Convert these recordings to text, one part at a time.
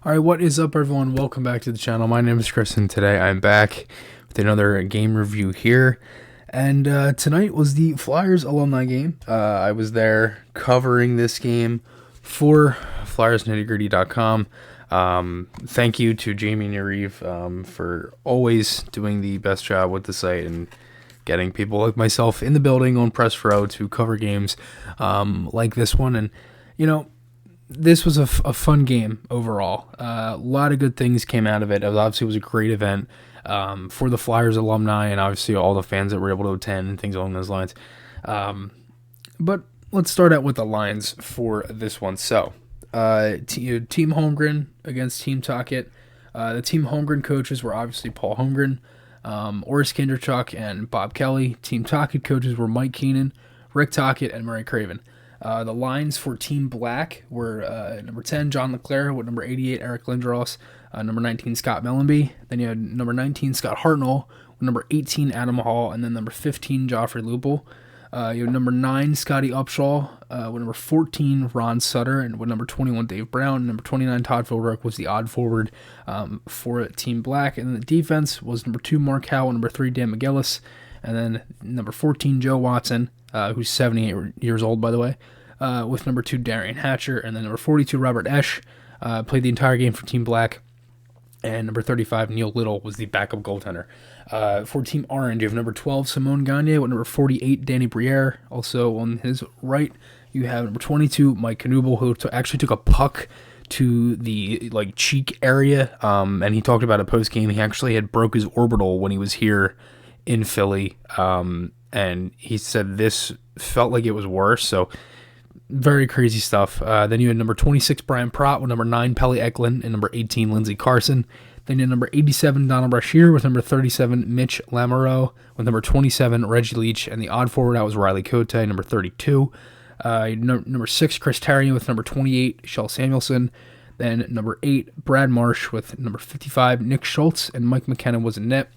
Alright, what is up everyone? Welcome back to the channel. My name is Chris and today I'm back with another game review here. And tonight was the Flyers Alumni game. I was there covering this game for FlyersNittyGritty.com. Thank you to Jamie and Yariv for always doing the best job with the site and getting people like myself in the building on press row to cover games like this one. And, you know, this was a fun game overall. A lot of good things came out of it. It was a great event for the Flyers alumni and obviously all the fans that were able to attend and things along those lines. But let's start out with the lines for this one. So, Team Holmgren against Team Tocchet. The Team Holmgren coaches were obviously Paul Holmgren, Oris Kinderchuk, and Bob Kelly. Team Tocchet coaches were Mike Keenan, Rick Tocchet, and Murray Craven. The lines for Team Black were number 10, John Leclerc, with number 88, Eric Lindros, number 19, Scott Mellenby. Then you had number 19, Scott Hartnell, with number 18, Adam Hall, and then number 15, Joffrey Lupul. You had number 9, Scotty Upshaw, with number 14, Ron Sutter, and with number 21, Dave Brown. Number 29, Todd Philbrook was the odd forward for Team Black. And then the defense was number 2, Mark Howell, number 3, Dan McGillis, and then number 14, Joe Watson, who's 78 years old, by the way, with number 2, Darian Hatcher, and then number 42, Robert Esch, played the entire game for Team Black, and number 35, Neil Little, was the backup goaltender. For Team Orange, you have number 12, Simone Gagne, with number 48, Danny Briere. Also on his right, you have number 22, Mike Knuble, who actually took a puck to the cheek area, and he talked about it post-game. He actually had broke his orbital when he was here in Philly, and he said this felt like it was worse, so very crazy stuff. Then you had number 26, Brian Pratt, with number 9, Pelly Eklund, and number 18, Lindsey Carson. Then you had number 87, Donald Brashear, with number 37, Mitch Lamoureux, with number 27, Reggie Leach, and the odd forward out was Riley Cote, number 32. Number 6, Chris Therrien, with number 28, Shel Samuelson. Then number 8, Brad Marsh, with number 55, Nick Schultz, and Mike McKenna was in net.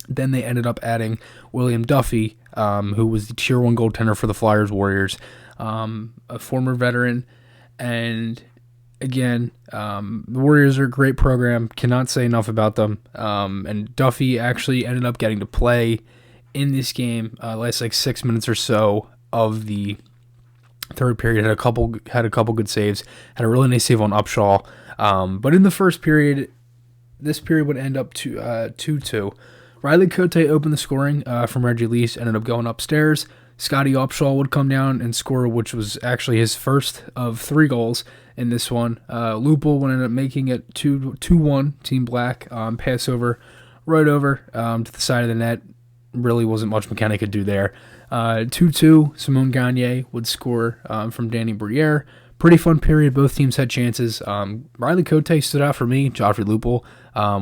Then they ended up adding William Duffy, who was the Tier 1 goaltender for the Flyers Warriors, a former veteran. And again, the Warriors are a great program. Cannot say enough about them. And Duffy actually ended up getting to play in this game, last 6 minutes or so of the third period. Had a couple good saves. Had a really nice save on Upshaw. But in the first period, this period would end up to 2-2. Riley Cote opened the scoring from Reggie Leach, ended up going upstairs. Scotty Upshaw would come down and score, which was actually his first of 3 goals in this one. Lupul would end up making it 2-1, Team Black. Pass over, right over to the side of the net. Really wasn't much McKenna could do there. 2-2, Simone Gagne would score from Danny Briere. Pretty fun period. Both teams had chances. Riley Cote stood out for me. Joffrey Lupul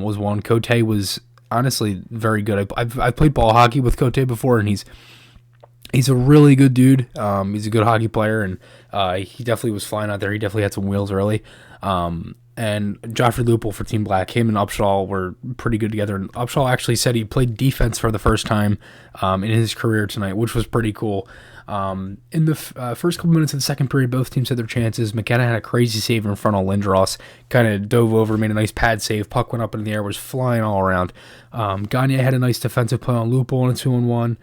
was one. Cote was honestly very good. I've played ball hockey with Cote before, and he's a really good dude. He's a good hockey player, and he definitely was flying out there. He definitely had some wheels early. And Joffrey Lupul for Team Black, him and Upshaw were pretty good together. And Upshaw actually said he played defense for the first time in his career tonight, which was pretty cool. In the first couple minutes of the second period, both teams had their chances. McKenna had a crazy save in front of Lindros, kind of dove over, made a nice pad save. Puck went up in the air, was flying all around. Gagne had a nice defensive play on Lupul in a 2-on-1.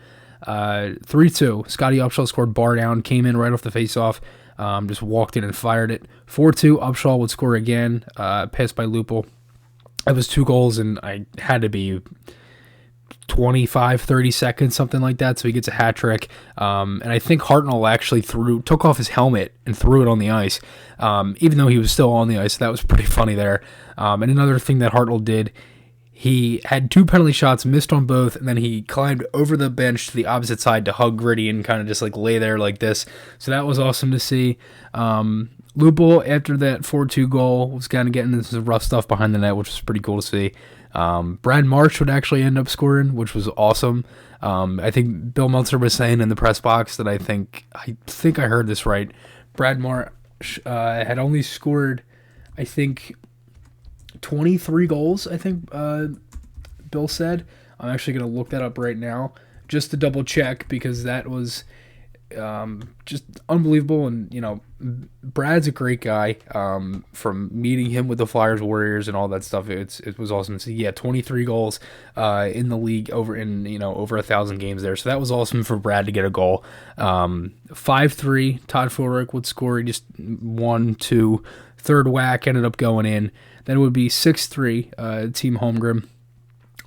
3-2, Scotty Upshaw scored bar down, came in right off the face-off, just walked in and fired it. 4-2, Upshaw would score again, passed by Lupul. It was 2 goals, and I had to be 25, 30 seconds, something like that, so he gets a hat trick. And I think Hartnell actually took off his helmet and threw it on the ice, even though he was still on the ice, so that was pretty funny there. And another thing that Hartnell did, he had 2 penalty shots, missed on both, and then he climbed over the bench to the opposite side to hug Gritty and kind of just lay there like this. So that was awesome to see. Lupul, after that 4-2 goal, was kind of getting into some rough stuff behind the net, which was pretty cool to see. Brad Marsh would actually end up scoring, which was awesome. I think Bill Meltzer was saying in the press box that I think I heard this right. Brad Marsh had only scored, I think, 23 goals, I think Bill said. I'm actually going to look that up right now just to double check, because that was just unbelievable. And, Brad's a great guy. From meeting him with the Flyers, Warriors, and all that stuff, it was awesome to see. Yeah, 23 goals in the league over 1,000 games there. So that was awesome for Brad to get a goal. 5-3, Todd Fulrick would score. He just 1-2, third whack ended up going in. Then it would be 6-3, Team Holmgren.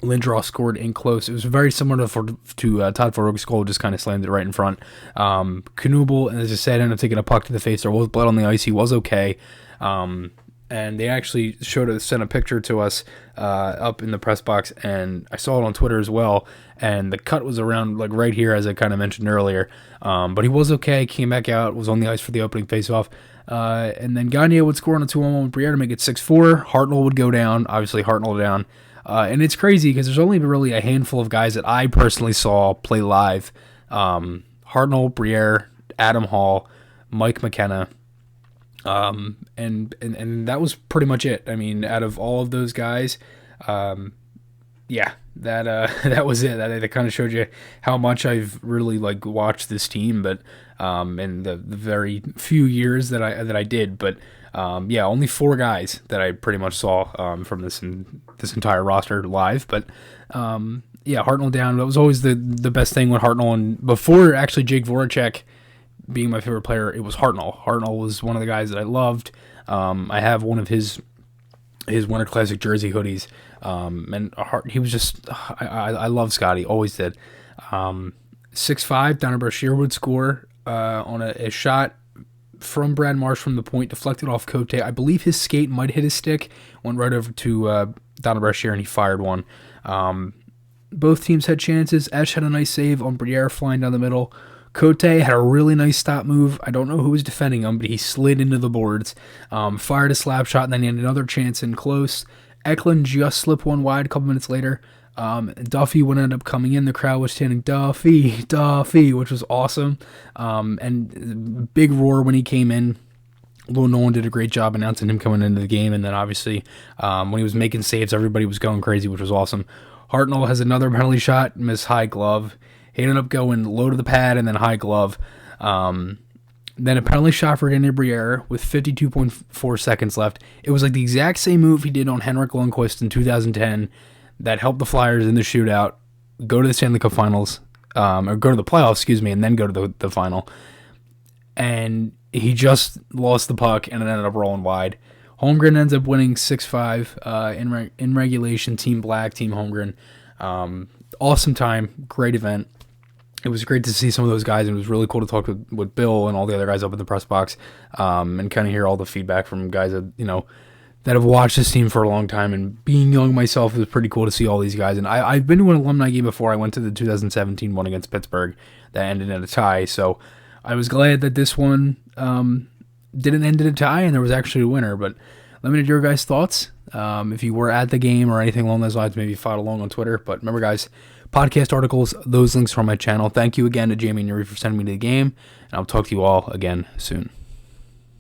Lindros scored in close. It was very similar to Todd Fulrick's goal, just kind of slammed it right in front. Knubel, as I said, ended up taking a puck to the face. There was blood on the ice. He was okay. And they actually sent a picture to us up in the press box, and I saw it on Twitter as well. And the cut was around like right here, as I kind of mentioned earlier. But he was okay. Came back out, was on the ice for the opening faceoff. And then Gagne would score on a 2-on-1 with Briere to make it 6-4. Hartnell would go down. Obviously, Hartnell down. And it's crazy because there's only really a handful of guys that I personally saw play live. Hartnell, Briere, Adam Hall, Mike McKenna. And that was pretty much it. I mean, out of all of those guys, that was it. That kind of showed you how much I've really watched this team, but in the very few years that I did. But only 4 guys that I pretty much saw from this entire roster live. But Hartnell down. That was always the best thing with Hartnell. And before actually Jake Voracek being my favorite player, it was Hartnell. Hartnell was one of the guys that I loved. I have one of his Winter Classic jersey hoodies. And he was just, I love Scotty, always did. 6-5, Donna Brashear would score on a shot from Brad Marsh from the point, deflected off Tocchet. I believe his skate might hit his stick, went right over to Donna Brashear, and he fired one. Both teams had chances. Esch had a nice save on Briere flying down the middle. Tocchet had a really nice stop move. I don't know who was defending him, but he slid into the boards, fired a slap shot, and then he had another chance in close. Eklund just slipped one wide a couple minutes later. Duffy would end up coming in. The crowd was chanting, Duffy, which was awesome. And big roar when he came in. Lou Nolan did a great job announcing him coming into the game. And then obviously, when he was making saves, everybody was going crazy, which was awesome. Hartnell has another penalty shot, missed high glove. He ended up going low to the pad and then high glove. Then a penalty shot for Daniel Briere with 52.4 seconds left. It was like the exact same move he did on Henrik Lundqvist in 2010 that helped the Flyers in the shootout go to the Stanley Cup Finals, or go to the playoffs, and then go to the final. And he just lost the puck and it ended up rolling wide. Holmgren ends up winning 6-5 in regulation. Team Black, Team Holmgren. Awesome time, great event. It was great to see some of those guys, and it was really cool to talk with Bill and all the other guys up in the press box, and kind of hear all the feedback from guys that that have watched this team for a long time. And being young myself, it was pretty cool to see all these guys. And I've been to an alumni game before. I went to the 2017 one against Pittsburgh that ended in a tie, so I was glad that this one didn't end in a tie and there was actually a winner. But let me know your guys' thoughts. If you were at the game or anything along those lines, maybe follow along on Twitter. But remember, guys, podcast articles, those links are on my channel. Thank you again to Jamie and Yuri for sending me to the game, and I'll talk to you all again soon.